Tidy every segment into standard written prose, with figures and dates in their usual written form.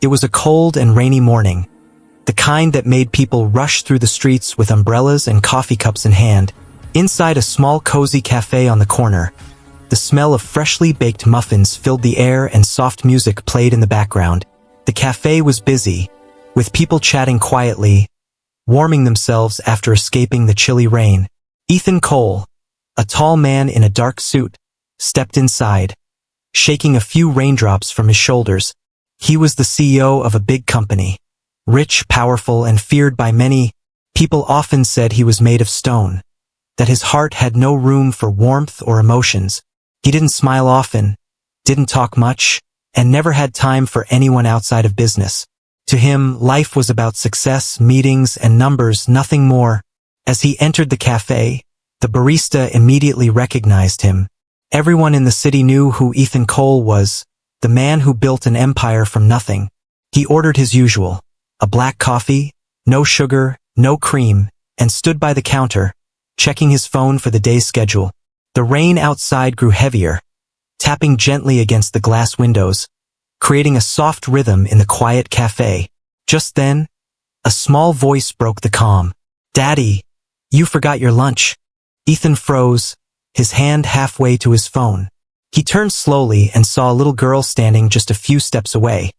It was a cold and rainy morning, the kind that made people rush through the streets with umbrellas and coffee cups in hand. Inside a small cozy cafe on the corner, the smell of freshly baked muffins filled the air and soft music played in the background. The cafe was busy, with people chatting quietly, warming themselves after escaping the chilly rain. Ethan Cole, a tall man in a dark suit, stepped inside, shaking a few raindrops from his shoulders. He was the CEO of a big company. Rich, powerful, and feared by many, people often said he was made of stone, that his heart had no room for warmth or emotions. He didn't smile often, didn't talk much, and never had time for anyone outside of business. To him, life was about success, meetings, and numbers, nothing more. As he entered the cafe, the barista immediately recognized him. Everyone in the city knew who Ethan Cole was, the man who built an empire from nothing. He ordered his usual, a black coffee, no sugar, no cream, and stood by the counter, checking his phone for the day's schedule. The rain outside grew heavier, tapping gently against the glass windows, creating a soft rhythm in the quiet cafe. Just then, a small voice broke the calm. "Daddy, you forgot your lunch." Ethan froze, his hand halfway to his phone. He turned slowly and saw a little girl standing just a few steps away,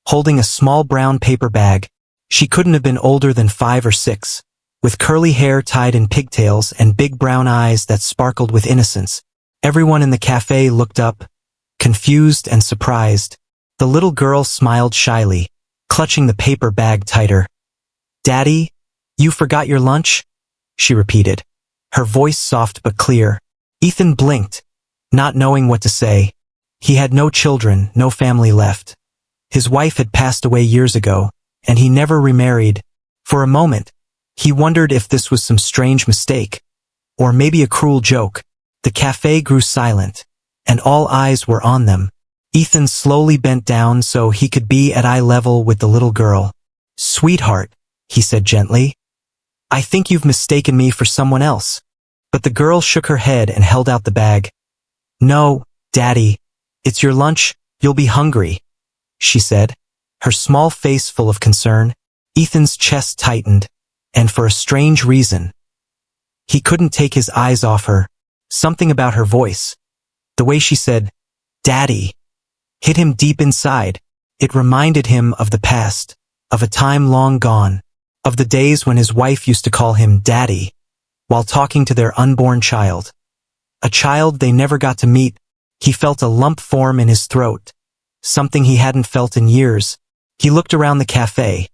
holding a small brown paper bag. She couldn't have been older than 5 or 6, with curly hair tied in pigtails and big brown eyes that sparkled with innocence. Everyone in the cafe looked up, confused and surprised. The little girl smiled shyly, clutching the paper bag tighter. "Daddy, you forgot your lunch?" she repeated, her voice soft but clear. Ethan blinked, not knowing what to say. He had no children, no family left. His wife had passed away years ago, and he never remarried. For a moment, he wondered if this was some strange mistake, or maybe a cruel joke. The cafe grew silent, and all eyes were on them. Ethan slowly bent down so he could be at eye level with the little girl. "Sweetheart," he said gently, "I think you've mistaken me for someone else." But the girl shook her head and held out the bag. "No, Daddy, it's your lunch, you'll be hungry," she said, her small face full of concern. Ethan's chest tightened, and for a strange reason. He couldn't take his eyes off her. Something about her voice, the way she said, "Daddy," hit him deep inside. It reminded him of the past, of a time long gone, of the days when his wife used to call him Daddy, while talking to their unborn child. A child they never got to meet. He felt a lump form in his throat, something he hadn't felt in years. He looked around the cafe,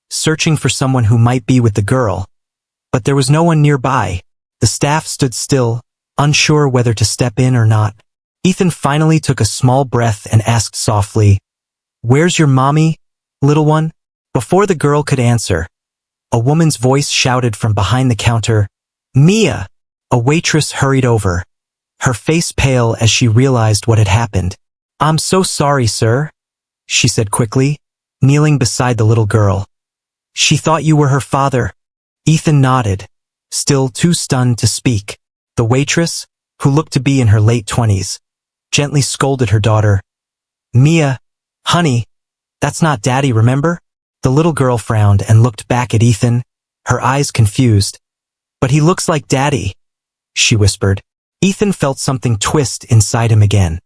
searching for someone who might be with the girl, but there was no one nearby. The staff stood still, unsure whether to step in or not. Ethan finally took a small breath and asked softly, "Where's your mommy, little one?" Before the girl could answer, a woman's voice shouted from behind the counter, "Mia!" A waitress hurried over, her face pale as she realized what had happened. "I'm so sorry, sir," she said quickly, kneeling beside the little girl. "She thought you were her father." Ethan nodded, still too stunned to speak. The waitress, who looked to be in her late 20s, gently scolded her daughter. "Mia, honey, that's not Daddy, remember?" The little girl frowned and looked back at Ethan, her eyes confused. "But he looks like Daddy," she whispered. Ethan felt something twist inside him again,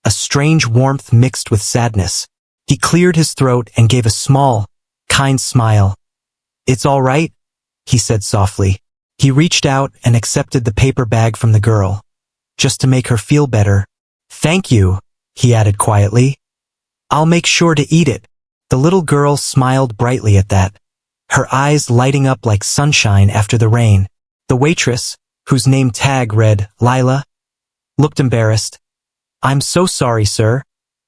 a strange warmth mixed with sadness. He cleared his throat and gave a small, kind smile. "It's all right," he said softly. He reached out and accepted the paper bag from the girl, just to make her feel better. "Thank you," he added quietly. "I'll make sure to eat it." The little girl smiled brightly at that, her eyes lighting up like sunshine after the rain. The waitress, whose name tag read Lila, looked embarrassed. "I'm so sorry, sir.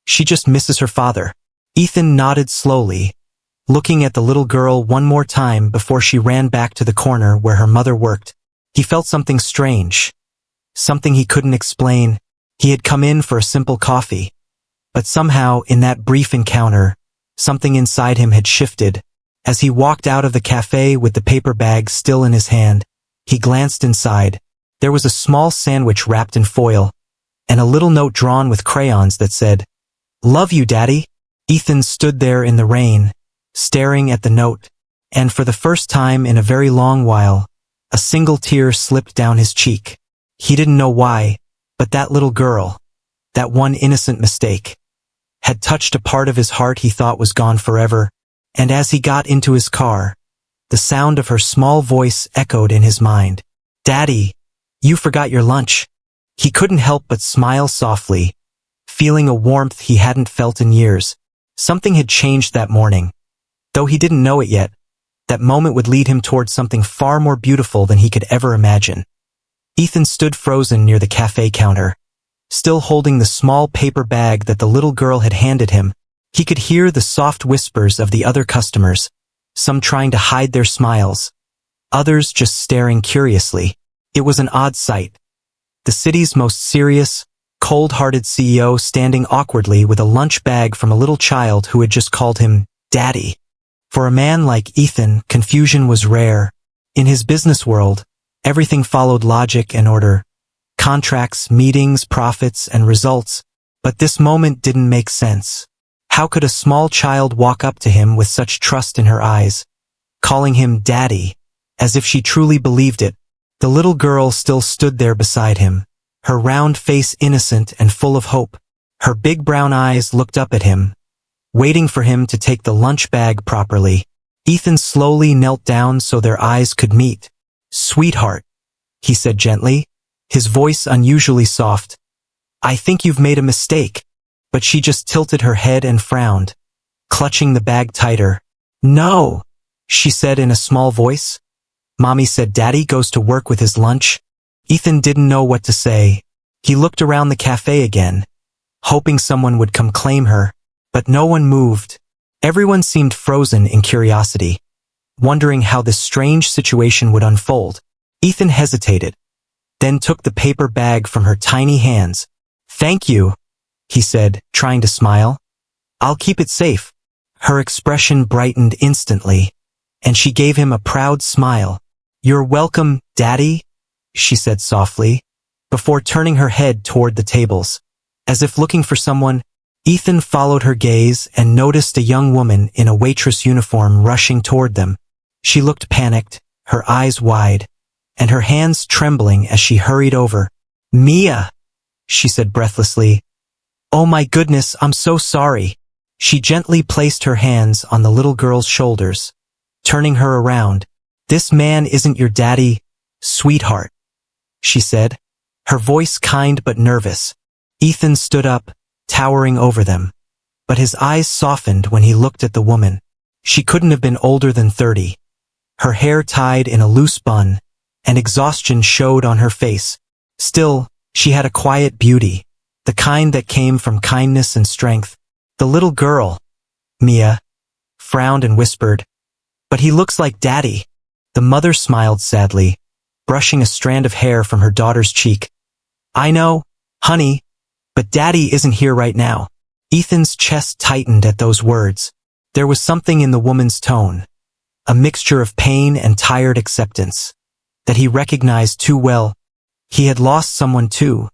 She just misses her father." Ethan nodded slowly, looking at the little girl one more time before she ran back to the corner where her mother worked. He felt something strange, something he couldn't explain. He had come in for a simple coffee, but somehow in that brief encounter, something inside him had shifted. As he walked out of the cafe with the paper bag still in his hand, he glanced inside. There was a small sandwich wrapped in foil, and a little note drawn with crayons that said, "Love you, Daddy." Ethan stood there in the rain, staring at the note, and for the first time in a very long while, a single tear slipped down his cheek. He didn't know why, but that little girl, that one innocent mistake, had touched a part of his heart he thought was gone forever, and as he got into his car, the sound of her small voice echoed in his mind. "Daddy, you forgot your lunch." He couldn't help but smile softly, feeling a warmth he hadn't felt in years. Something had changed that morning. Though he didn't know it yet, that moment would lead him towards something far more beautiful than he could ever imagine. Ethan stood frozen near the cafe counter, still holding the small paper bag that the little girl had handed him. He could hear the soft whispers of the other customers, some trying to hide their smiles, others just staring curiously. It was an odd sight. The city's most serious, cold-hearted CEO standing awkwardly with a lunch bag from a little child who had just called him Daddy. For a man like Ethan, confusion was rare. In his business world, everything followed logic and order. Contracts, meetings, profits, and results. But this moment didn't make sense. How could a small child walk up to him with such trust in her eyes, calling him Daddy, as if she truly believed it? The little girl still stood there beside him, her round face innocent and full of hope. Her big brown eyes looked up at him, waiting for him to take the lunch bag properly. Ethan slowly knelt down so their eyes could meet. "Sweetheart," he said gently, his voice unusually soft. "I think you've made a mistake." But she just tilted her head and frowned, clutching the bag tighter. "No," she said in a small voice. "Mommy said Daddy goes to work with his lunch." Ethan didn't know what to say. He looked around the cafe again, hoping someone would come claim her, but no one moved. Everyone seemed frozen in curiosity, wondering how this strange situation would unfold. Ethan hesitated, then took the paper bag from her tiny hands. "Thank you," he said, trying to smile. "I'll keep it safe." Her expression brightened instantly, and she gave him a proud smile. "You're welcome, Daddy," she said softly, before turning her head toward the tables. As if looking for someone, Ethan followed her gaze and noticed a young woman in a waitress uniform rushing toward them. She looked panicked, her eyes wide, and her hands trembling as she hurried over. "Mia," she said breathlessly. "Oh my goodness, I'm so sorry." She gently placed her hands on the little girl's shoulders, turning her around. "This man isn't your daddy, sweetheart," she said, her voice kind but nervous. Ethan stood up, towering over them, but his eyes softened when he looked at the woman. She couldn't have been older than 30. Her hair tied in a loose bun, and exhaustion showed on her face. Still, she had a quiet beauty, the kind that came from kindness and strength. The little girl, Mia, frowned and whispered, "But he looks like Daddy." The mother smiled sadly, brushing a strand of hair from her daughter's cheek. "I know, honey, but Daddy isn't here right now." Ethan's chest tightened at those words. There was something in the woman's tone, a mixture of pain and tired acceptance, that he recognized too well. He had lost someone too,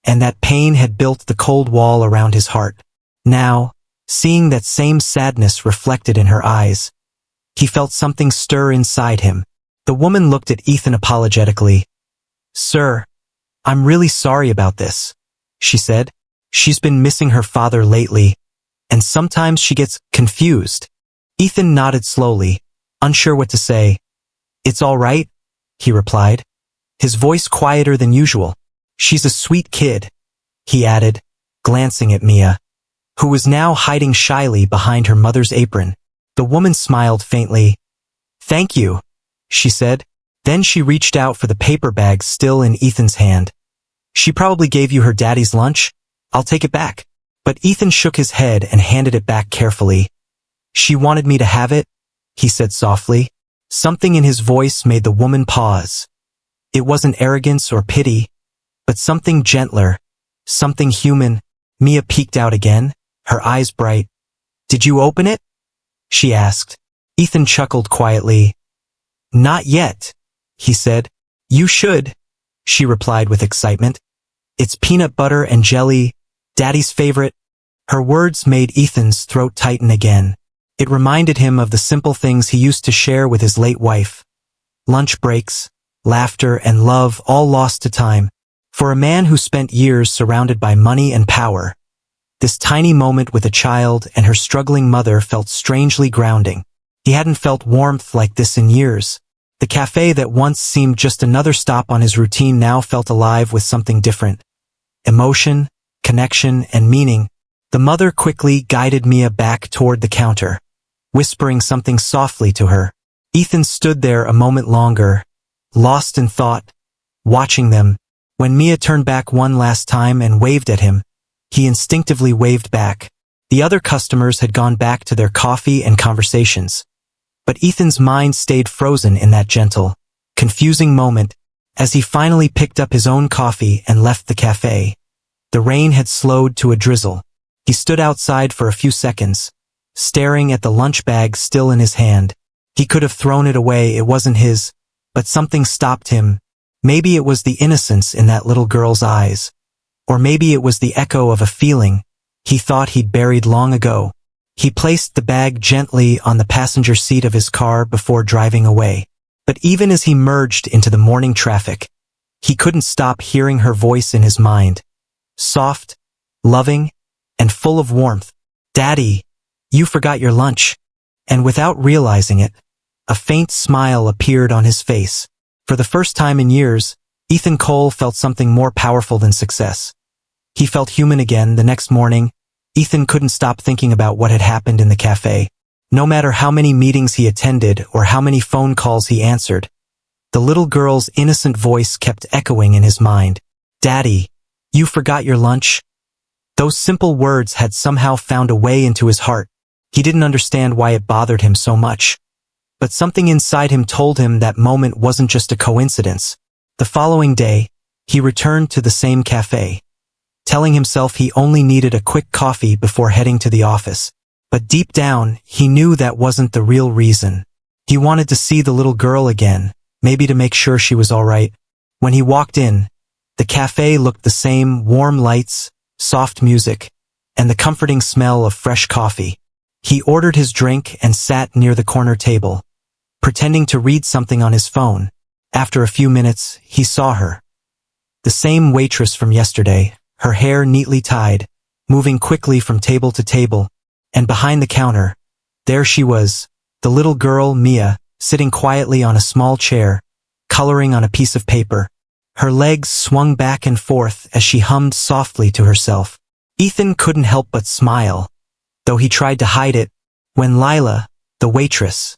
and that pain had built the cold wall around his heart. Now, seeing that same sadness reflected in her eyes, he felt something stir inside him. The woman looked at Ethan apologetically. "Sir, I'm really sorry about this," she said. "She's been missing her father lately, and sometimes she gets confused." Ethan nodded slowly, unsure what to say. "It's all right," he replied, his voice quieter than usual. "She's a sweet kid," he added, glancing at Mia, who was now hiding shyly behind her mother's apron. The woman smiled faintly. "Thank you," she said. Then she reached out for the paper bag still in Ethan's hand. "She probably gave you her daddy's lunch. I'll take it back." But Ethan shook his head and handed it back carefully. "She wanted me to have it," he said softly. Something in his voice made the woman pause. It wasn't arrogance or pity, but something gentler, something human. Mia peeked out again, her eyes bright. "Did you open it?" she asked. Ethan chuckled quietly. "Not yet," he said. "You should," she replied with excitement. "It's peanut butter and jelly, Daddy's favorite." Her words made Ethan's throat tighten again. It reminded him of the simple things he used to share with his late wife. Lunch breaks, laughter, and love all lost to time. For a man who spent years surrounded by money and power, this tiny moment with a child and her struggling mother felt strangely grounding. He hadn't felt warmth like this in years. The cafe that once seemed just another stop on his routine now felt alive with something different. Emotion, connection, and meaning. The mother quickly guided Mia back toward the counter, whispering something softly to her. Ethan stood there a moment longer, lost in thought, watching them. When Mia turned back one last time and waved at him, he instinctively waved back. The other customers had gone back to their coffee and conversations. But Ethan's mind stayed frozen in that gentle, confusing moment as he finally picked up his own coffee and left the cafe. The rain had slowed to a drizzle. He stood outside for a few seconds, staring at the lunch bag still in his hand. He could have thrown it away, it wasn't his, but something stopped him. Maybe it was the innocence in that little girl's eyes. Or maybe it was the echo of a feeling he thought he'd buried long ago. He placed the bag gently on the passenger seat of his car before driving away. But even as he merged into the morning traffic, he couldn't stop hearing her voice in his mind. Soft, loving, and full of warmth. "Daddy, you forgot your lunch." And without realizing it, a faint smile appeared on his face. For the first time in years, Ethan Cole felt something more powerful than success. He felt human again. The next morning, Ethan couldn't stop thinking about what had happened in the cafe. No matter how many meetings he attended or how many phone calls he answered, the little girl's innocent voice kept echoing in his mind. "Daddy, you forgot your lunch?" Those simple words had somehow found a way into his heart. He didn't understand why it bothered him so much. But something inside him told him that moment wasn't just a coincidence. The following day, he returned to the same cafe, telling himself he only needed a quick coffee before heading to the office. But deep down, he knew that wasn't the real reason. He wanted to see the little girl again, maybe to make sure she was all right. When he walked in, the cafe looked the same: warm lights, soft music, and the comforting smell of fresh coffee. He ordered his drink and sat near the corner table, pretending to read something on his phone. After a few minutes, he saw her. The same waitress from yesterday, her hair neatly tied, moving quickly from table to table, and behind the counter, there she was, the little girl, Mia, sitting quietly on a small chair, coloring on a piece of paper. Her legs swung back and forth as she hummed softly to herself. Ethan couldn't help but smile, though he tried to hide it. When Lila, the waitress,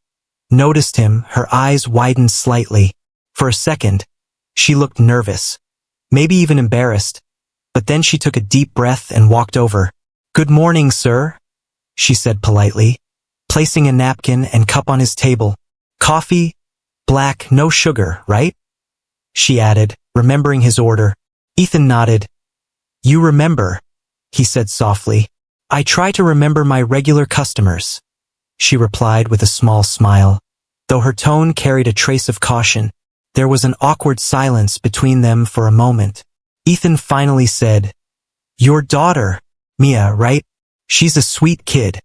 noticed him, her eyes widened slightly. For a second, she looked nervous, maybe even embarrassed, but then she took a deep breath and walked over. "Good morning, sir," she said politely, placing a napkin and cup on his table. "Coffee? Black, no sugar, right?" she added, remembering his order. Ethan nodded. "You remember," he said softly. "I try to remember my regular customers," she replied with a small smile. Though her tone carried a trace of caution, there was an awkward silence between them for a moment. Ethan finally said, "Your daughter, Mia, right? She's a sweet kid."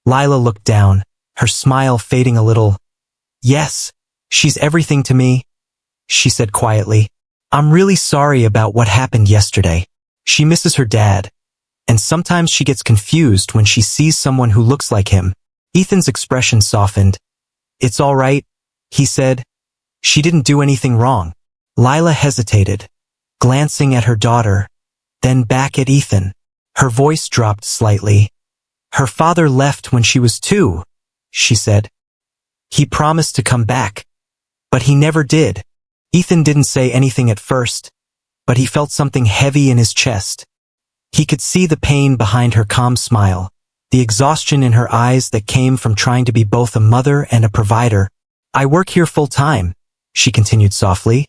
Lila looked down, her smile fading a little. "Yes, she's everything to me," she said quietly. "I'm really sorry about what happened yesterday. She misses her dad, and sometimes she gets confused when she sees someone who looks like him." Ethan's expression softened. "It's all right," he said. "She didn't do anything wrong." Lila hesitated, glancing at her daughter, then back at Ethan. Her voice dropped slightly. "Her father left when she was 2, she said. "He promised to come back, but he never did." Ethan didn't say anything at first, but he felt something heavy in his chest. He could see the pain behind her calm smile, the exhaustion in her eyes that came from trying to be both a mother and a provider. "I work here full-time," she continued softly,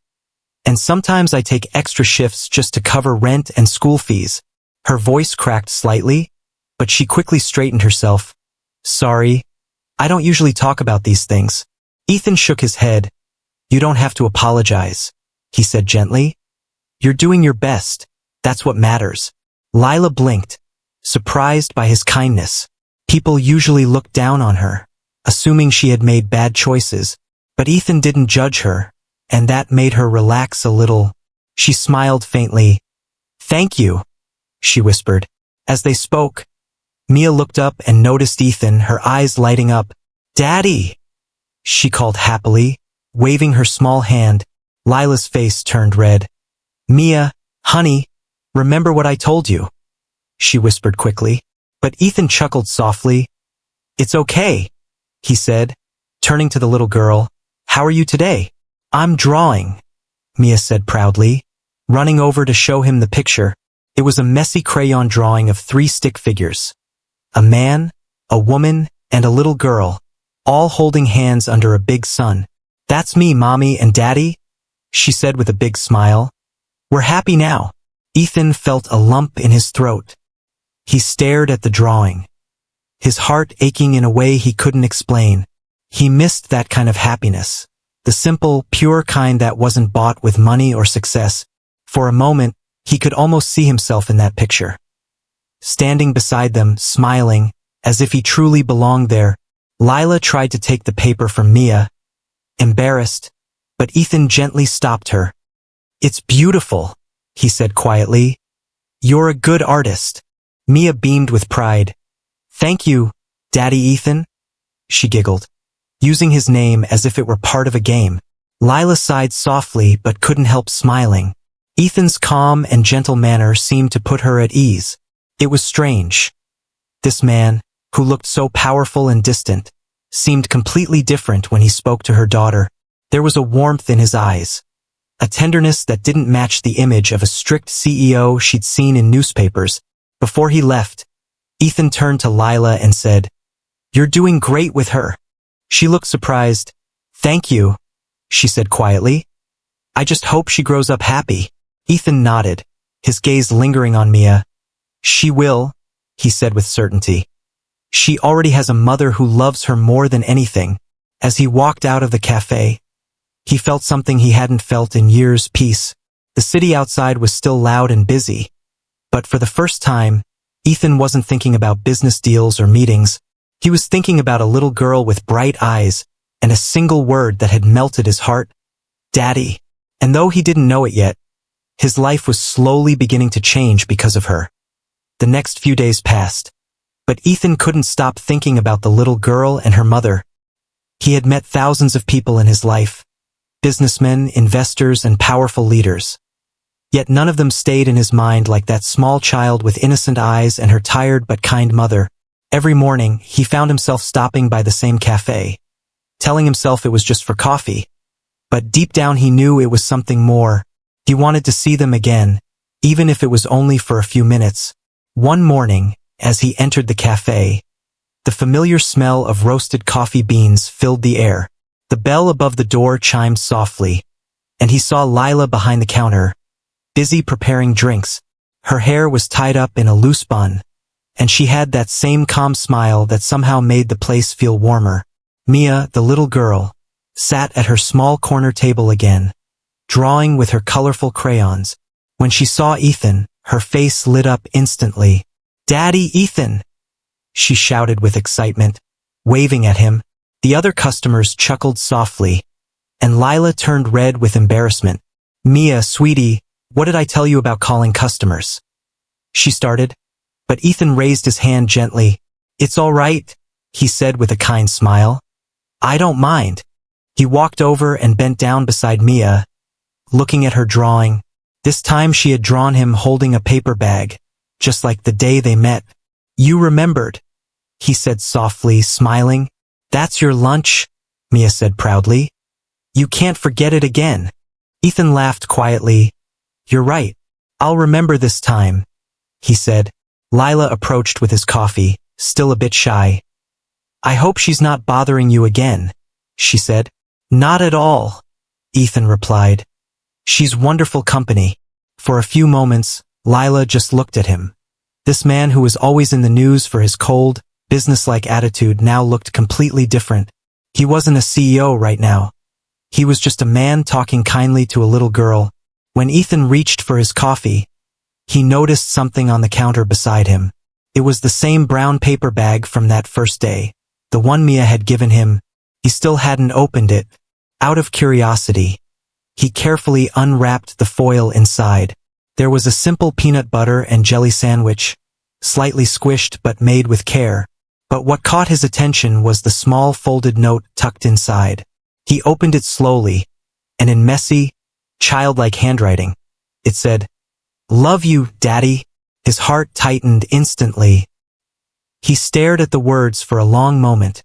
"and sometimes I take extra shifts just to cover rent and school fees." Her voice cracked slightly, but she quickly straightened herself. "Sorry, I don't usually talk about these things." Ethan shook his head. "You don't have to apologize," he said gently. "You're doing your best. That's what matters." Lila blinked, surprised by his kindness. People usually looked down on her, assuming she had made bad choices, but Ethan didn't judge her, and that made her relax a little. She smiled faintly. "Thank you," she whispered. As they spoke, Mia looked up and noticed Ethan, her eyes lighting up. "Daddy!" she called happily, waving her small hand. Lila's face turned red. "Mia, honey, remember what I told you?" she whispered quickly. But Ethan chuckled softly. "It's okay," he said, turning to the little girl. "How are you today?" "I'm drawing," Mia said proudly, running over to show him the picture. It was a messy crayon drawing of 3 stick figures. A man, a woman, and a little girl, all holding hands under a big sun. "That's me, Mommy and Daddy," she said with a big smile. "We're happy now." Ethan felt a lump in his throat. He stared at the drawing, his heart aching in a way he couldn't explain. He missed that kind of happiness, the simple, pure kind that wasn't bought with money or success. For a moment, he could almost see himself in that picture. Standing beside them, smiling, as if he truly belonged there, Lila tried to take the paper from Mia, embarrassed, but Ethan gently stopped her. "It's beautiful," he said quietly. "You're a good artist." Mia beamed with pride. "Thank you, Daddy Ethan," she giggled, using his name as if it were part of a game. Lila sighed softly but couldn't help smiling. Ethan's calm and gentle manner seemed to put her at ease. It was strange. This man, who looked so powerful and distant, seemed completely different when he spoke to her daughter. There was a warmth in his eyes, a tenderness that didn't match the image of a strict CEO she'd seen in newspapers. Before he left, Ethan turned to Lila and said, "You're doing great with her." She looked surprised. "Thank you," she said quietly. "I just hope she grows up happy." Ethan nodded, his gaze lingering on Mia. "She will," he said with certainty. "She already has a mother who loves her more than anything." As he walked out of the cafe, he felt something he hadn't felt in years: peace. The city outside was still loud and busy, but for the first time, Ethan wasn't thinking about business deals or meetings. He was thinking about a little girl with bright eyes and a single word that had melted his heart: Daddy. And though he didn't know it yet, his life was slowly beginning to change because of her. The next few days passed, but Ethan couldn't stop thinking about the little girl and her mother. He had met thousands of people in his life, businessmen, investors, and powerful leaders. Yet none of them stayed in his mind like that small child with innocent eyes and her tired but kind mother. Every morning, he found himself stopping by the same cafe, telling himself it was just for coffee. But deep down he knew it was something more. He wanted to see them again, even if it was only for a few minutes. One morning, as he entered the cafe, the familiar smell of roasted coffee beans filled the air. The bell above the door chimed softly, and he saw Lila behind the counter, busy preparing drinks. Her hair was tied up in a loose bun, and she had that same calm smile that somehow made the place feel warmer. Mia, the little girl, sat at her small corner table again, drawing with her colorful crayons. When she saw Ethan, her face lit up instantly. "Daddy, Ethan!" she shouted with excitement, waving at him. The other customers chuckled softly, and Lila turned red with embarrassment. "Mia, sweetie, what did I tell you about calling customers?" she started, but Ethan raised his hand gently. "It's all right," he said with a kind smile. "I don't mind." He walked over and bent down beside Mia, looking at her drawing. This time she had drawn him holding a paper bag, just like the day they met. "You remembered," he said softly, smiling. "That's your lunch," Mia said proudly. "You can't forget it again." Ethan laughed quietly. "You're right. I'll remember this time," he said. Lila approached with his coffee, still a bit shy. "I hope she's not bothering you again," she said. "Not at all," Ethan replied. "She's wonderful company." For a few moments, Lila just looked at him. This man who was always in the news for his cold, businesslike attitude now looked completely different. He wasn't a CEO right now. He was just a man talking kindly to a little girl. When Ethan reached for his coffee, he noticed something on the counter beside him. It was the same brown paper bag from that first day, the one Mia had given him. He still hadn't opened it. Out of curiosity, he carefully unwrapped the foil inside. There was a simple peanut butter and jelly sandwich, slightly squished but made with care. But what caught his attention was the small folded note tucked inside. He opened it slowly, and in messy, childlike handwriting, it said, "Love you, Daddy." His heart tightened instantly. He stared at the words for a long moment,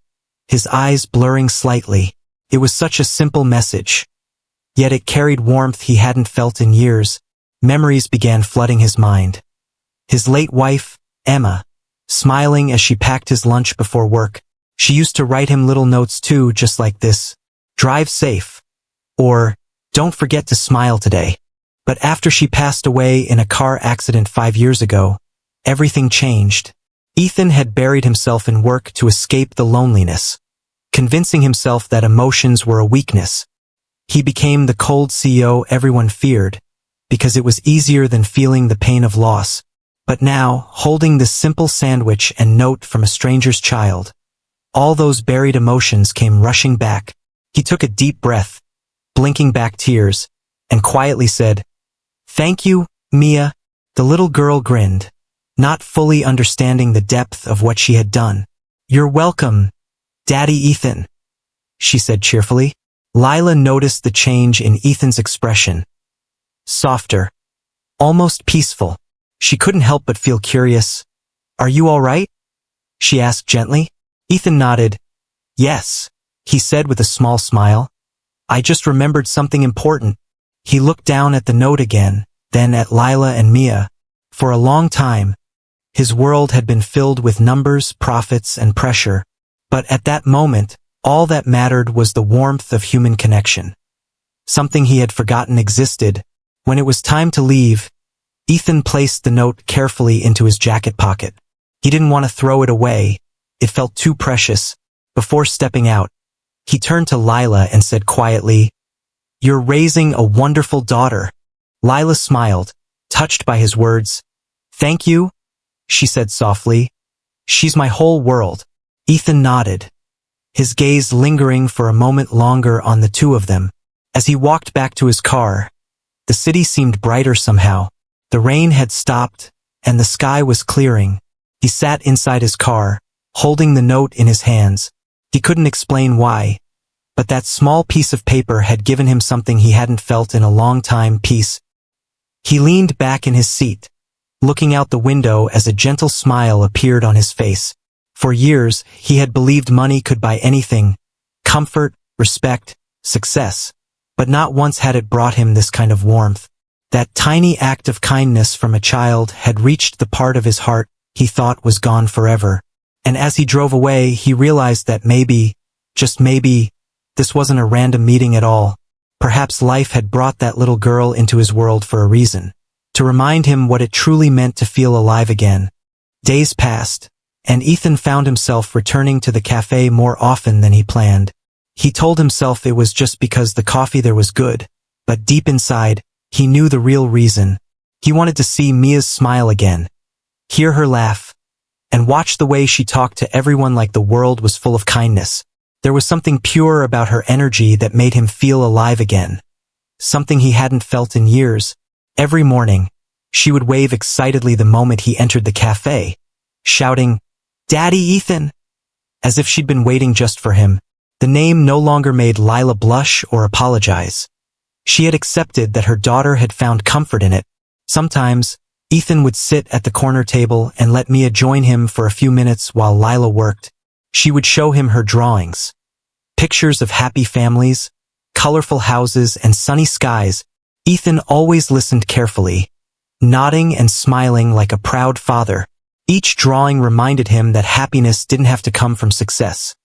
his eyes blurring slightly. It was such a simple message, yet it carried warmth he hadn't felt in years. Memories began flooding his mind. His late wife, Emma, smiling as she packed his lunch before work. She used to write him little notes too, just like this. "Drive safe," or "Don't forget to smile today." But after she passed away in a car accident 5 years ago, everything changed. Ethan had buried himself in work to escape the loneliness, convincing himself that emotions were a weakness. He became the cold CEO everyone feared, because it was easier than feeling the pain of loss. But now, holding this simple sandwich and note from a stranger's child, all those buried emotions came rushing back. He took a deep breath, blinking back tears, and quietly said, "Thank you, Mia." The little girl grinned, not fully understanding the depth of what she had done. "You're welcome, Daddy Ethan," she said cheerfully. Lila noticed the change in Ethan's expression. Softer, almost peaceful. She couldn't help but feel curious. "Are you all right?" she asked gently. Ethan nodded. "Yes," he said with a small smile. "I just remembered something important." He looked down at the note again, then at Lila and Mia. For a long time, his world had been filled with numbers, profits, and pressure. But at that moment, all that mattered was the warmth of human connection. Something he had forgotten existed. When it was time to leave, Ethan placed the note carefully into his jacket pocket. He didn't want to throw it away. It felt too precious. Before stepping out, he turned to Lila and said quietly, "You're raising a wonderful daughter." Lila smiled, touched by his words. "Thank you," she said softly. "She's my whole world." Ethan nodded, his gaze lingering for a moment longer on the two of them. As he walked back to his car, the city seemed brighter somehow. The rain had stopped, and the sky was clearing. He sat inside his car, holding the note in his hands. He couldn't explain why, but that small piece of paper had given him something he hadn't felt in a long time, peace. He leaned back in his seat, looking out the window as a gentle smile appeared on his face. For years, he had believed money could buy anything, comfort, respect, success, but not once had it brought him this kind of warmth. That tiny act of kindness from a child had reached the part of his heart he thought was gone forever. And as he drove away, he realized that maybe, just maybe, this wasn't a random meeting at all. Perhaps life had brought that little girl into his world for a reason, to remind him what it truly meant to feel alive again. Days passed, and Ethan found himself returning to the cafe more often than he planned. He told himself it was just because the coffee there was good, but deep inside, he knew the real reason. He wanted to see Mia's smile again, hear her laugh, and watch the way she talked to everyone like the world was full of kindness. There was something pure about her energy that made him feel alive again, something he hadn't felt in years. Every morning, she would wave excitedly the moment he entered the cafe, shouting, "Daddy Ethan!" as if she'd been waiting just for him. The name no longer made Lila blush or apologize. She had accepted that her daughter had found comfort in it. Sometimes, Ethan would sit at the corner table and let Mia join him for a few minutes while Lila worked. She would show him her drawings, pictures of happy families, colorful houses, and sunny skies. Ethan always listened carefully, nodding and smiling like a proud father. Each drawing reminded him that happiness didn't have to come from success.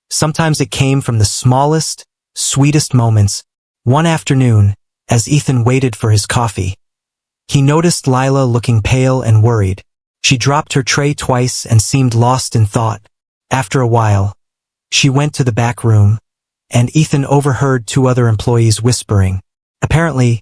Sometimes it came from the smallest, sweetest moments. One afternoon, as Ethan waited for his coffee, he noticed Lila looking pale and worried. She dropped her tray twice and seemed lost in thought. After a while, she went to the back room, and Ethan overheard two other employees whispering. Apparently,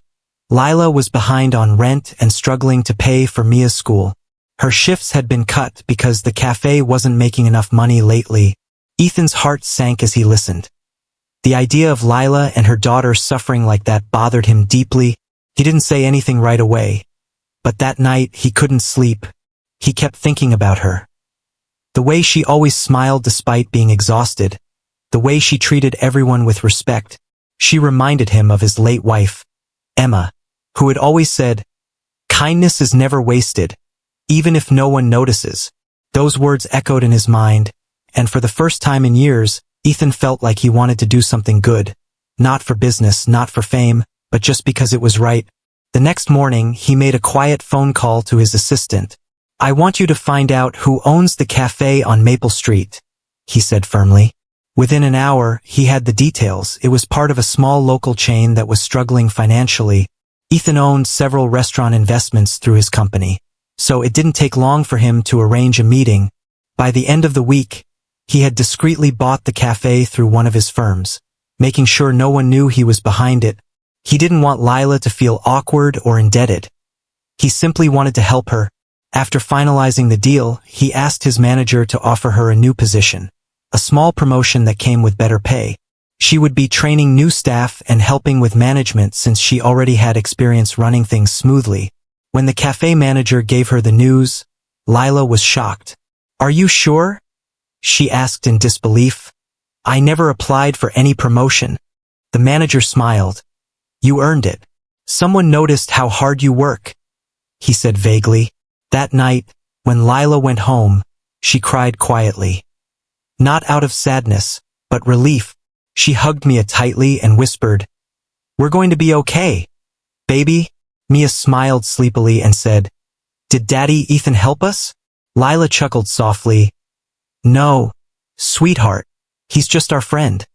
Lila was behind on rent and struggling to pay for Mia's school. Her shifts had been cut because the cafe wasn't making enough money lately. Ethan's heart sank as he listened. The idea of Lila and her daughter suffering like that bothered him deeply. He didn't say anything right away. But that night, he couldn't sleep. He kept thinking about her. The way she always smiled despite being exhausted. The way she treated everyone with respect. She reminded him of his late wife, Emma, who had always said, "Kindness is never wasted, even if no one notices." Those words echoed in his mind, and for the first time in years, Ethan felt like he wanted to do something good. Not for business, not for fame, but just because it was right. The next morning, he made a quiet phone call to his assistant. "I want you to find out who owns the cafe on Maple Street," he said firmly. Within an hour, he had the details. It was part of a small local chain that was struggling financially. Ethan owned several restaurant investments through his company, so it didn't take long for him to arrange a meeting. By the end of the week, he had discreetly bought the cafe through one of his firms, making sure no one knew he was behind it. He didn't want Lila to feel awkward or indebted. He simply wanted to help her. After finalizing the deal, he asked his manager to offer her a new position. A small promotion that came with better pay. She would be training new staff and helping with management since she already had experience running things smoothly. When the cafe manager gave her the news, Lila was shocked. "Are you sure?" she asked in disbelief. "I never applied for any promotion." The manager smiled. "You earned it. Someone noticed how hard you work," he said vaguely. That night, when Lila went home, she cried quietly. Not out of sadness, but relief. She hugged Mia tightly and whispered, "We're going to be okay, baby." Mia smiled sleepily and said, "Did Daddy Ethan help us?" Lila chuckled softly. "No, sweetheart, he's just our friend."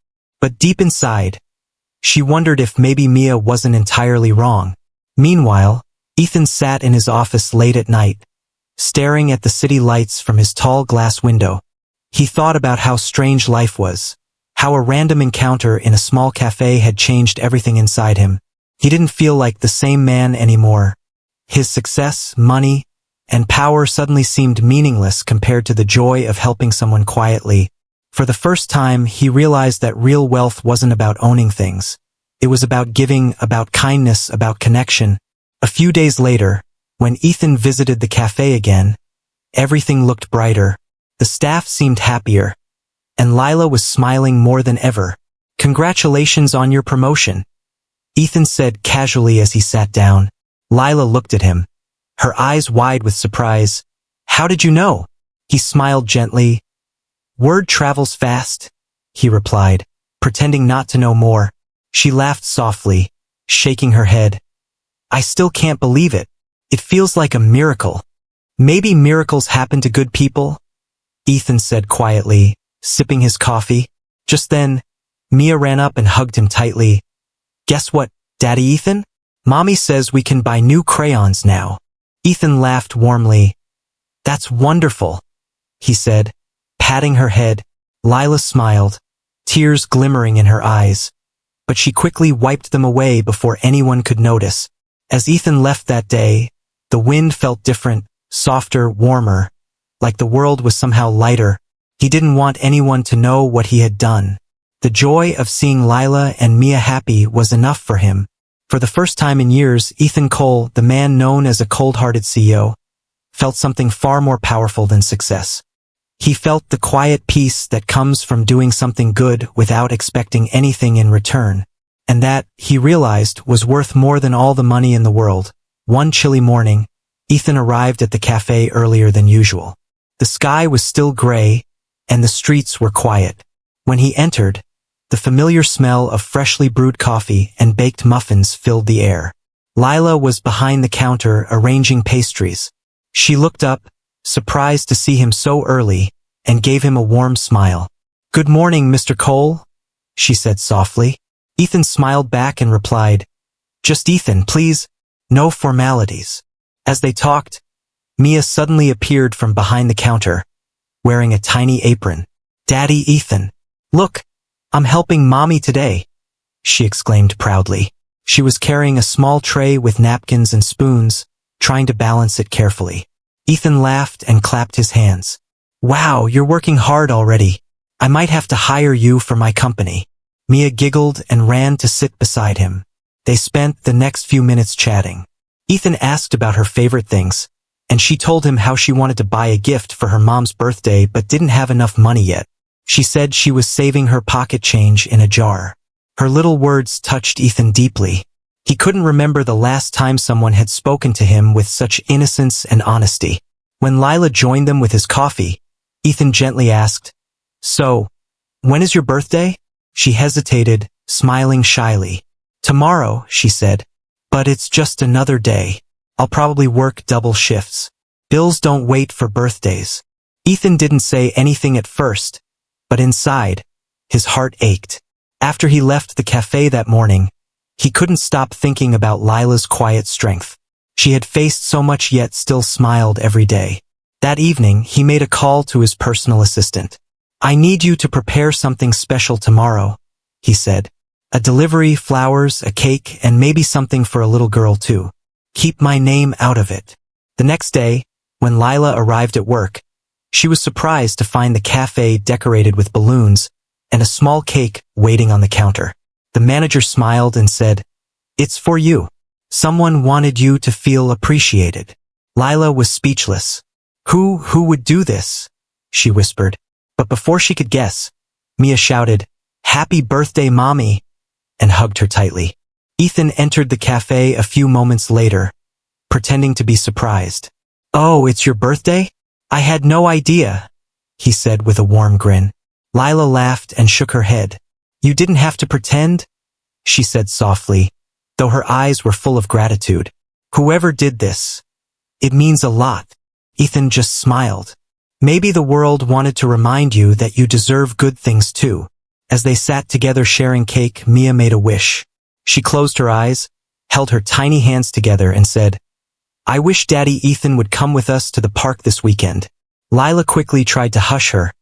But deep inside, she wondered if maybe Mia wasn't entirely wrong. Meanwhile, Ethan sat in his office late at night, staring at the city lights from his tall glass window. He thought about how strange life was, how a random encounter in a small cafe had changed everything inside him. He didn't feel like the same man anymore. His success, money, and power suddenly seemed meaningless compared to the joy of helping someone quietly. For the first time, he realized that real wealth wasn't about owning things. It was about giving, about kindness, about connection. A few days later, when Ethan visited the cafe again, everything looked brighter. The staff seemed happier, and Lila was smiling more than ever. "Congratulations on your promotion," Ethan said casually as he sat down. Lila looked at him, her eyes wide with surprise. "How did you know?" He smiled gently. "Word travels fast," he replied, pretending not to know more. She laughed softly, shaking her head. "I still can't believe it. It feels like a miracle." "Maybe miracles happen to good people," Ethan said quietly, sipping his coffee. Just then, Mia ran up and hugged him tightly. "Guess what, Daddy Ethan? Mommy says we can buy new crayons now." Ethan laughed warmly. "That's wonderful," he said, patting her head. Lila smiled, tears glimmering in her eyes, but she quickly wiped them away before anyone could notice. As Ethan left that day, the wind felt different, softer, warmer, like the world was somehow lighter. He didn't want anyone to know what he had done. The joy of seeing Lila and Mia happy was enough for him. For the first time in years, Ethan Cole, the man known as a cold-hearted CEO, felt something far more powerful than success. He felt the quiet peace that comes from doing something good without expecting anything in return. And that, he realized, was worth more than all the money in the world. One chilly morning, Ethan arrived at the cafe earlier than usual. The sky was still gray, and the streets were quiet. When he entered, the familiar smell of freshly brewed coffee and baked muffins filled the air. Lila was behind the counter arranging pastries. She looked up, surprised to see him so early, and gave him a warm smile. "Good morning, Mr. Cole," she said softly. Ethan smiled back and replied, "Just Ethan, please. No formalities." As they talked, Mia suddenly appeared from behind the counter, wearing a tiny apron. "Daddy Ethan, look, I'm helping Mommy today," she exclaimed proudly. She was carrying a small tray with napkins and spoons, trying to balance it carefully. Ethan laughed and clapped his hands. Wow, you're working hard already. I might have to hire you for my company. Mia giggled and ran to sit beside him. They spent the next few minutes chatting. Ethan asked about her favorite things, and she told him how she wanted to buy a gift for her mom's birthday but didn't have enough money yet. She said she was saving her pocket change in a jar. Her little words touched Ethan deeply. He couldn't remember the last time someone had spoken to him with such innocence and honesty. When Lila joined them with his coffee, Ethan gently asked, "So, when is your birthday?" She hesitated, smiling shyly. "Tomorrow," she said. "But it's just another day. I'll probably work double shifts. Bills don't wait for birthdays." Ethan didn't say anything at first, but inside, his heart ached. After he left the cafe that morning, he couldn't stop thinking about Lila's quiet strength. She had faced so much yet still smiled every day. That evening, he made a call to his personal assistant. "I need you to prepare something special tomorrow," he said. "A delivery, flowers, a cake, and maybe something for a little girl too. Keep my name out of it." The next day, when Lila arrived at work, she was surprised to find the cafe decorated with balloons and a small cake waiting on the counter. The manager smiled and said, "It's for you. Someone wanted you to feel appreciated." Lila was speechless. Who would do this?" she whispered. But before she could guess, Mia shouted, "Happy birthday, Mommy," and hugged her tightly. Ethan entered the cafe a few moments later, pretending to be surprised. "Oh, it's your birthday? I had no idea," he said with a warm grin. Lila laughed and shook her head. "You didn't have to pretend," she said softly, though her eyes were full of gratitude. "Whoever did this, it means a lot." Ethan just smiled. "Maybe the world wanted to remind you that you deserve good things too." As they sat together sharing cake, Mia made a wish. She closed her eyes, held her tiny hands together, and said, "I wish Daddy Ethan would come with us to the park this weekend." Lila quickly tried to hush her,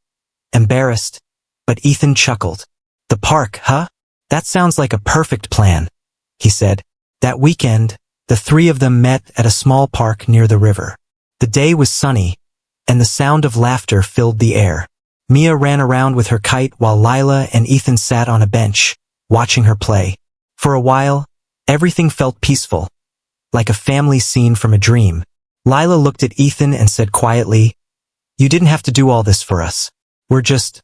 embarrassed, but Ethan chuckled. "The park, huh? That sounds like a perfect plan," he said. That weekend, the three of them met at a small park near the river. The day was sunny, and the sound of laughter filled the air. Mia ran around with her kite while Lila and Ethan sat on a bench, watching her play. For a while, everything felt peaceful, like a family scene from a dream. Lila looked at Ethan and said quietly, "You didn't have to do all this for us. We're just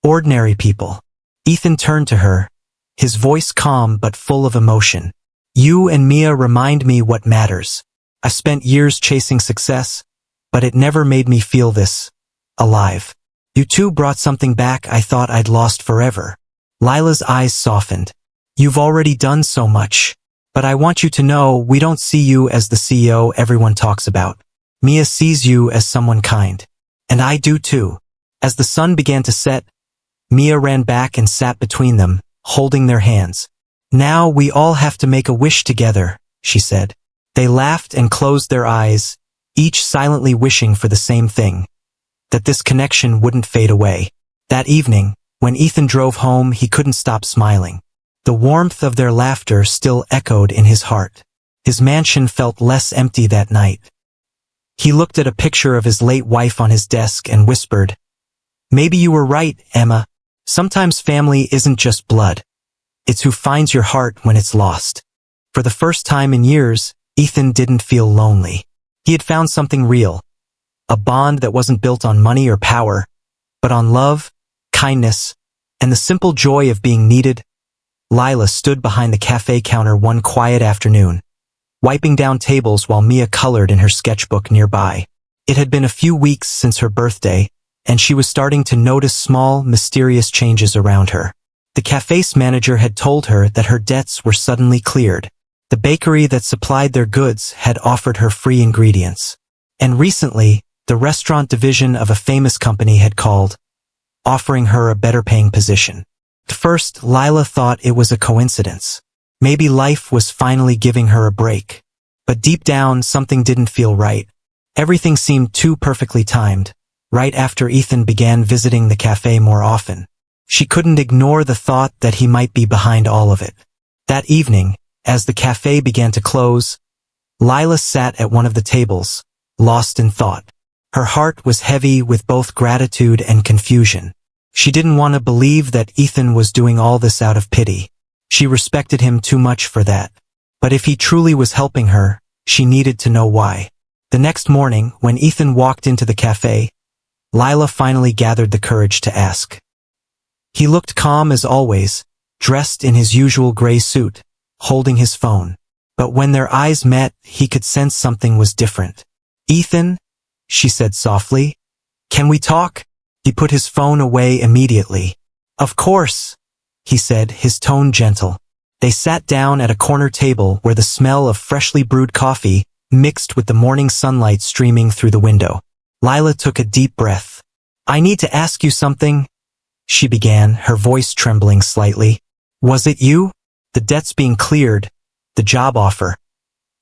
ordinary people." Ethan turned to her, his voice calm but full of emotion. "You and Mia remind me what matters. I spent years chasing success, but it never made me feel this alive. You two brought something back I thought I'd lost forever." Lila's eyes softened. "You've already done so much, but I want you to know we don't see you as the CEO everyone talks about. Mia sees you as someone kind. And I do too." As the sun began to set, Mia ran back and sat between them, holding their hands. "Now we all have to make a wish together," she said. They laughed and closed their eyes, each silently wishing for the same thing, that this connection wouldn't fade away. That evening, when Ethan drove home, he couldn't stop smiling. The warmth of their laughter still echoed in his heart. His mansion felt less empty that night. He looked at a picture of his late wife on his desk and whispered, "Maybe you were right, Emma. Sometimes family isn't just blood. It's who finds your heart when it's lost." For the first time in years, Ethan didn't feel lonely. He had found something real, a bond that wasn't built on money or power, but on love, kindness, and the simple joy of being needed. Lila stood behind the cafe counter one quiet afternoon, wiping down tables while Mia colored in her sketchbook nearby. It had been a few weeks since her birthday, and she was starting to notice small, mysterious changes around her. The cafe's manager had told her that her debts were suddenly cleared. The bakery that supplied their goods had offered her free ingredients. And recently, the restaurant division of a famous company had called, offering her a better-paying position. At first, Lila thought it was a coincidence. Maybe life was finally giving her a break. But deep down, something didn't feel right. Everything seemed too perfectly timed, right after Ethan began visiting the cafe more often. She couldn't ignore the thought that he might be behind all of it. That evening, as the cafe began to close, Lila sat at one of the tables, lost in thought. Her heart was heavy with both gratitude and confusion. She didn't want to believe that Ethan was doing all this out of pity. She respected him too much for that. But if he truly was helping her, she needed to know why. The next morning, when Ethan walked into the cafe, Lila finally gathered the courage to ask. He looked calm as always, dressed in his usual gray suit, holding his phone. But when their eyes met, he could sense something was different. "Ethan," she said softly, "can we talk?" He put his phone away immediately. "Of course," he said, his tone gentle. They sat down at a corner table where the smell of freshly brewed coffee mixed with the morning sunlight streaming through the window. Lila took a deep breath. "I need to ask you something," she began, her voice trembling slightly. "Was it you? The debts being cleared, the job offer,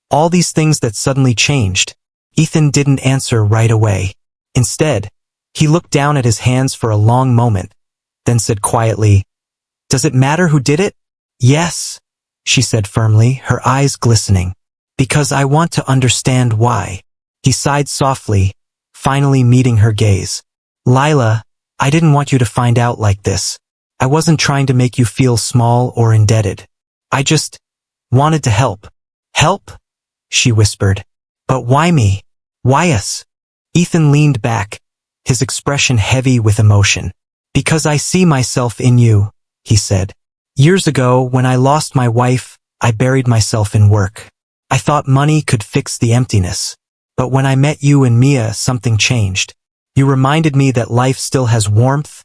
all these things that suddenly changed?" Ethan didn't answer right away. Instead, he looked down at his hands for a long moment, then said quietly, "Does it matter who did it?" "Yes," she said firmly, her eyes glistening. "Because I want to understand why." He sighed softly, finally meeting her gaze. "Lila, I didn't want you to find out like this. I wasn't trying to make you feel small or indebted. I just wanted to help." "Help?" she whispered. "But why me? Why us?" Ethan leaned back, his expression heavy with emotion. "Because I see myself in you," he said. "Years ago, when I lost my wife, I buried myself in work. I thought money could fix the emptiness. But when I met you and Mia, something changed. You reminded me that life still has warmth,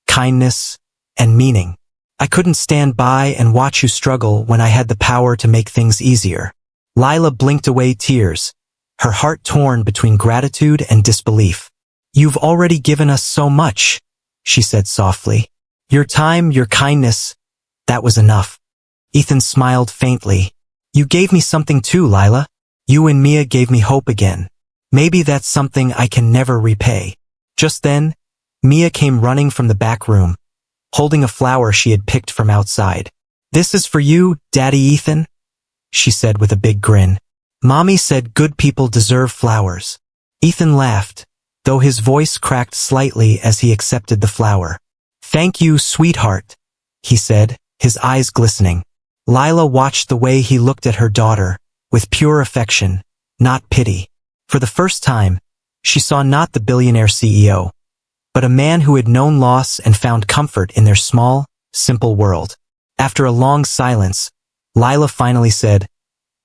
kindness, and meaning. I couldn't stand by and watch you struggle when I had the power to make things easier." Lila blinked away tears, her heart torn between gratitude and disbelief. "You've already given us so much," she said softly. "Your time, your kindness, that was enough." Ethan smiled faintly. "You gave me something too, Lila. You and Mia gave me hope again. Maybe that's something I can never repay." Just then, Mia came running from the back room, holding a flower she had picked from outside. "This is for you, Daddy Ethan," she said with a big grin. "Mommy said good people deserve flowers." Ethan laughed, though his voice cracked slightly as he accepted the flower. "Thank you, sweetheart," he said, his eyes glistening. Lila watched the way he looked at her daughter, with pure affection, not pity. For the first time, she saw not the billionaire CEO, but a man who had known loss and found comfort in their small, simple world. After a long silence, Lila finally said,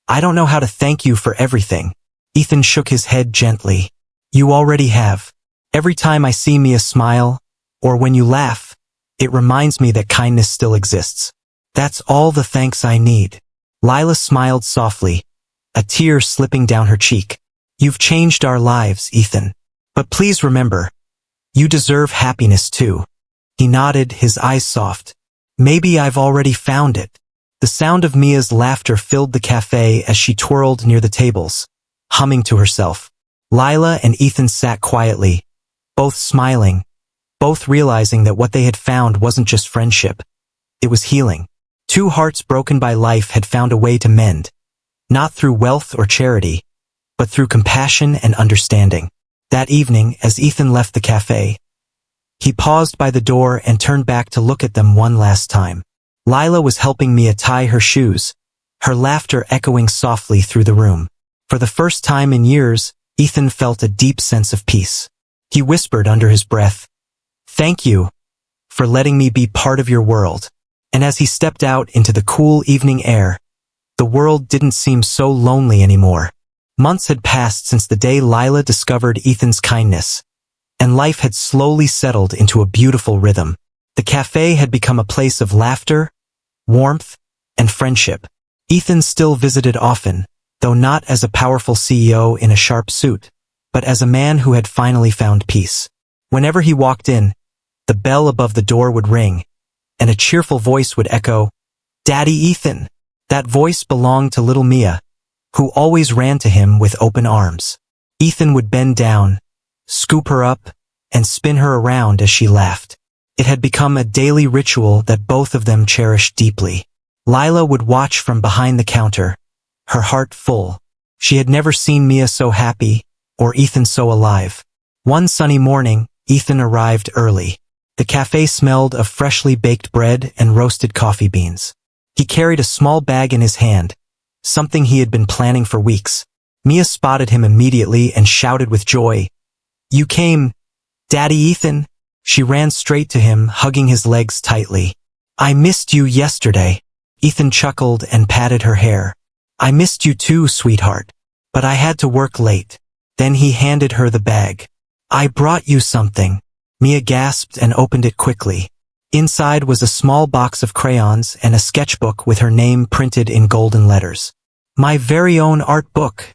"I don't know how to thank you for everything." Ethan shook his head gently. "You already have. Every time I see Mia smile, or when you laugh, it reminds me that kindness still exists. That's all the thanks I need." Lila smiled softly, a tear slipping down her cheek. "You've changed our lives, Ethan. But please remember, you deserve happiness too." He nodded, his eyes soft. "Maybe I've already found it." The sound of Mia's laughter filled the cafe as she twirled near the tables, humming to herself. Lila and Ethan sat quietly, both smiling, both realizing that what they had found wasn't just friendship. It was healing. Two hearts broken by life had found a way to mend, not through wealth or charity, but through compassion and understanding. That evening, as Ethan left the cafe, he paused by the door and turned back to look at them one last time. Lila was helping Mia tie her shoes, her laughter echoing softly through the room. For the first time in years, Ethan felt a deep sense of peace. He whispered under his breath, "Thank you for letting me be part of your world." And as he stepped out into the cool evening air, the world didn't seem so lonely anymore. Months had passed since the day Lila discovered Ethan's kindness, and life had slowly settled into a beautiful rhythm. The cafe had become a place of laughter, warmth, and friendship. Ethan still visited often, though not as a powerful CEO in a sharp suit, but as a man who had finally found peace. Whenever he walked in, the bell above the door would ring, and a cheerful voice would echo, "Daddy Ethan." That voice belonged to little Mia, who always ran to him with open arms. Ethan would bend down, scoop her up, and spin her around as she laughed. It had become a daily ritual that both of them cherished deeply. Lila would watch from behind the counter, her heart full. She had never seen Mia so happy, or Ethan so alive. One sunny morning, Ethan arrived early. The cafe smelled of freshly baked bread and roasted coffee beans. He carried a small bag in his hand, something he had been planning for weeks. Mia spotted him immediately and shouted with joy, "You came, Daddy Ethan?" She ran straight to him, hugging his legs tightly. "I missed you yesterday." Ethan chuckled and patted her hair. "I missed you too, sweetheart. But I had to work late." Then he handed her the bag. "I brought you something." Mia gasped and opened it quickly. Inside was a small box of crayons and a sketchbook with her name printed in golden letters. "My very own art book,"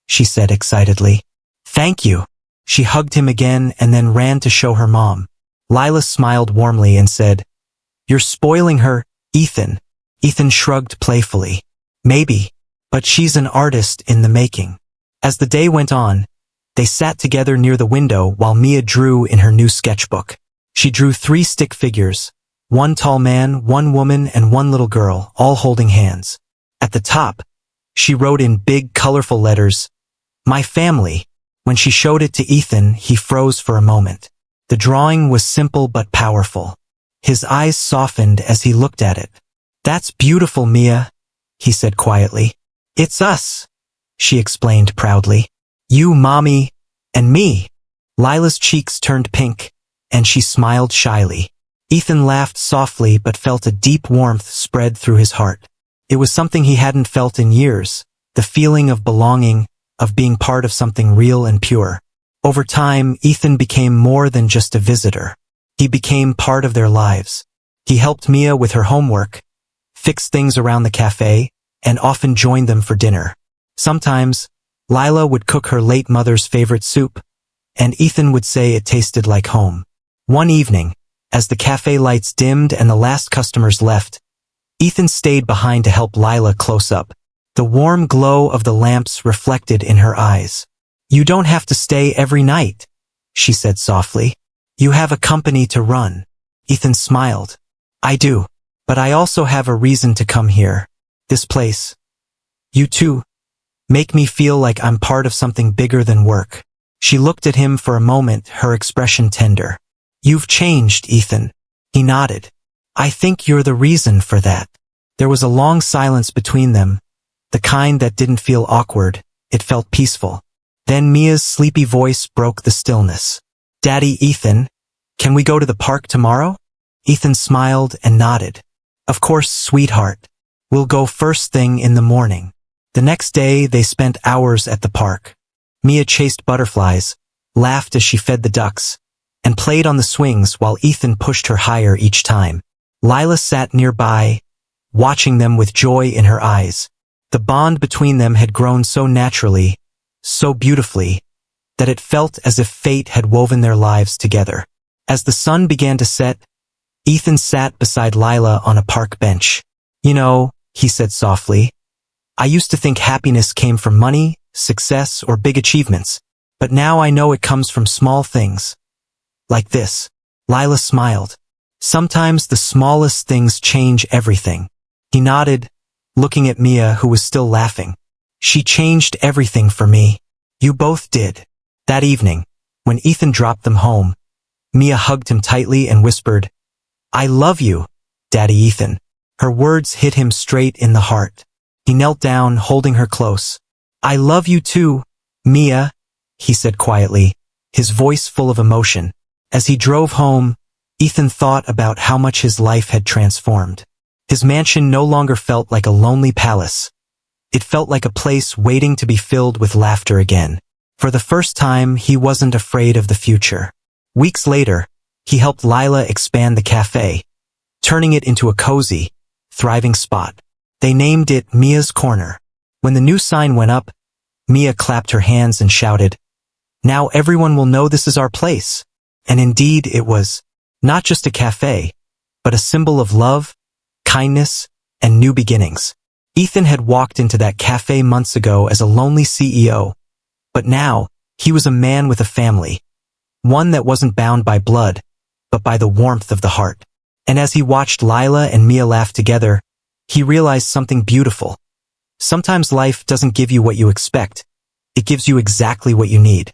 she said excitedly. "Thank you." She hugged him again and then ran to show her mom. Lila smiled warmly and said, "You're spoiling her, Ethan." Ethan shrugged playfully. "Maybe, but she's an artist in the making." As the day went on, they sat together near the window while Mia drew in her new sketchbook. She drew 3 stick figures, one tall man, one woman, and one little girl, all holding hands. At the top, she wrote in big, colorful letters, "My family." When she showed it to Ethan, he froze for a moment. The drawing was simple but powerful. His eyes softened as he looked at it. "That's beautiful, Mia," he said quietly. "It's us," she explained proudly. "You, Mommy, and me." Lila's cheeks turned pink, and she smiled shyly. Ethan laughed softly but felt a deep warmth spread through his heart. It was something he hadn't felt in years, the feeling of belonging, of being part of something real and pure. Over time, Ethan became more than just a visitor. He became part of their lives. He helped Mia with her homework, fixed things around the cafe, and often joined them for dinner. Sometimes, Lila would cook her late mother's favorite soup, and Ethan would say it tasted like home. One evening, as the cafe lights dimmed and the last customers left, Ethan stayed behind to help Lila close up. The warm glow of the lamps reflected in her eyes. "You don't have to stay every night," she said softly. "You have a company to run." Ethan smiled. "I do, but I also have a reason to come here. This place. You too. Make me feel like I'm part of something bigger than work." She looked at him for a moment, her expression tender. "You've changed, Ethan." He nodded. "I think you're the reason for that." There was a long silence between them, the kind that didn't feel awkward, it felt peaceful. Then Mia's sleepy voice broke the stillness. "Daddy Ethan, can we go to the park tomorrow?" Ethan smiled and nodded. "Of course, sweetheart. We'll go first thing in the morning." The next day, they spent hours at the park. Mia chased butterflies, laughed as she fed the ducks, and played on the swings while Ethan pushed her higher each time. Lila sat nearby, watching them with joy in her eyes. The bond between them had grown so naturally, so beautifully, that it felt as if fate had woven their lives together. As the sun began to set, Ethan sat beside Lila on a park bench. "You know," he said softly, "I used to think happiness came from money, success, or big achievements, but now I know it comes from small things. Like this." Lila smiled. "Sometimes the smallest things change everything." He nodded, looking at Mia, who was still laughing. "She changed everything for me." "You both did." That evening, when Ethan dropped them home, Mia hugged him tightly and whispered, "I love you, Daddy Ethan." Her words hit him straight in the heart. He knelt down, holding her close. "I love you too, Mia," he said quietly, his voice full of emotion. As he drove home, Ethan thought about how much his life had transformed. His mansion no longer felt like a lonely palace. It felt like a place waiting to be filled with laughter again. For the first time, he wasn't afraid of the future. Weeks later, he helped Lila expand the cafe, turning it into a cozy, thriving spot. They named it Mia's Corner. When the new sign went up, Mia clapped her hands and shouted, "Now everyone will know this is our place." And indeed it was. Not just a cafe, but a symbol of love, kindness, and new beginnings. Ethan had walked into that cafe months ago as a lonely CEO, but now he was a man with a family, one that wasn't bound by blood, but by the warmth of the heart. And as he watched Lila and Mia laugh together, he realized something beautiful. Sometimes life doesn't give you what you expect. It gives you exactly what you need.